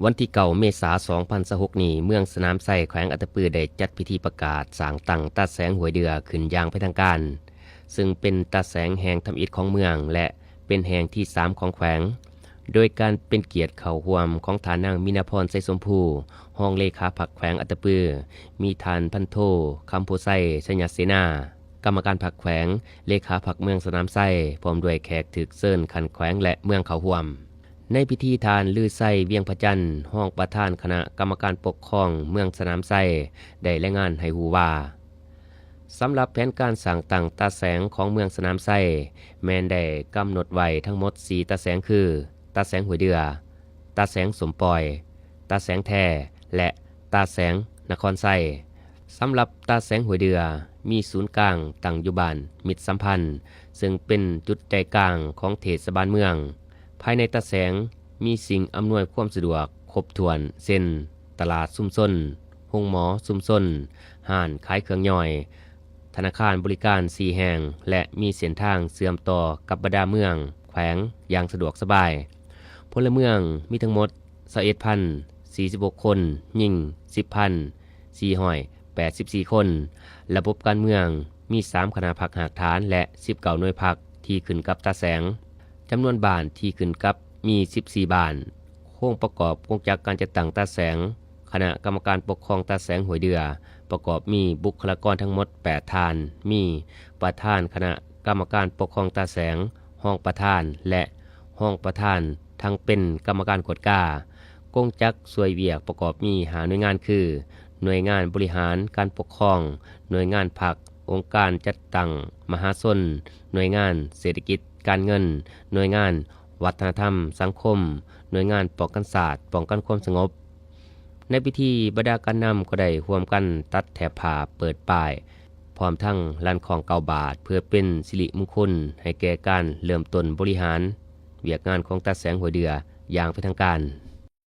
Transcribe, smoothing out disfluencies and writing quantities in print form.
วันที่9 เมษายน 2026นี้เมืองสนามไส้แขวงอัตตปือได้จัดพิธีประกาศสร้างตั้งตาแสงหวยเดือขึ้นอย่างเป็นทางการซึ่งเป็นตาแสงแห่งทำอิฐของเมืองและเป็นแห่งที่3ของแขวงโดยการเป็นเกียรติเข้าร่วมของฐานนางมินาพรไสสมภูรองเลขาพรรคแขวงอัตตปือมีฐานพันโทคำโพไซชยเสนากรรมการพรรคแขวงเลขาพรรคเมืองสนามไส้พร้อมด้วยแขกถึกเซิ่นขันแขวงและเมืองเขาร่วมในพิธีทานลือไส้เวียงพระจันทร์ห้องประธานคณะกรรมการปกครองเมืองสนามไส้ได้รายงานให้ฮู้ว่าสำหรับแผนการสร้างตั้งตาแสงของเมืองสนามไส้แม้นได้กำหนดไว้ทั้งหมด4ตาแสงคือตาแสงห้วยเดือตาแสงสมปอยตาแสงแท่และตาแสงนครไส้สำหรับตาแสงห้วยเดือมีศูนย์กลางตั้งอยู่บ้านมิตรสัมพันธ์ซึ่งเป็นจุดใจกลางของเทศบาลเมืองภายในตาแสงมีสิ่งอำนวยความสะดวกครบถ้วนเช่นตลาดซุมซนโรงหมอซุมซนห้านขายเครื่องย่อยธนาคารบริการ4แห่งและมีเส้นทางเชื่อมต่อกับบรรดาเมืองแขวงอย่างสะดวกสบายพลเมืองมีทั้งหมด21,046 คนหญิง 10,484 คนระบบการเมืองมี3คณะพรรคหากฐานและ19หน่วยพรรคที่ขึ้นกับตาแสงจำนวนบ้านที่ขึ้นกับมี14บ้านโครงประกอบกงจักรการจัดตั้งตาแสงคณะกรรมการปกครองตาแสงห้วยเดือประกอบมีบุคลากรทั้งหมด8ท่านมีประธานคณะกรรมการปกครองตาแสงห้องประธานและห้องประธานทั้งเป็นกรรมการกฎกากงจักรสวยเวียกประกอบมีหาหน่วยงานคือหน่วยงานบริหารการปกครองหน่วยงานพรรคองค์การจัดตั้งมหาชนหน่วยงานเศรษฐกิจการเงินหน่วยงานวัฒนธรรมสังคมหน่วยงานป้องกันศาสตร์ป้องกันความสงบในพิธีบรรดาการนำก็ได้ร่วมกันตัดแถบผ้าเปิดป้ายพร้อมทั้งลั่นของ9 บาทเพื่อเป็นสิริมงคลให้แก่การเริ่มต้นบริหารเวียกงานของตาแสงห้วยเดืออย่างเป็นทางการ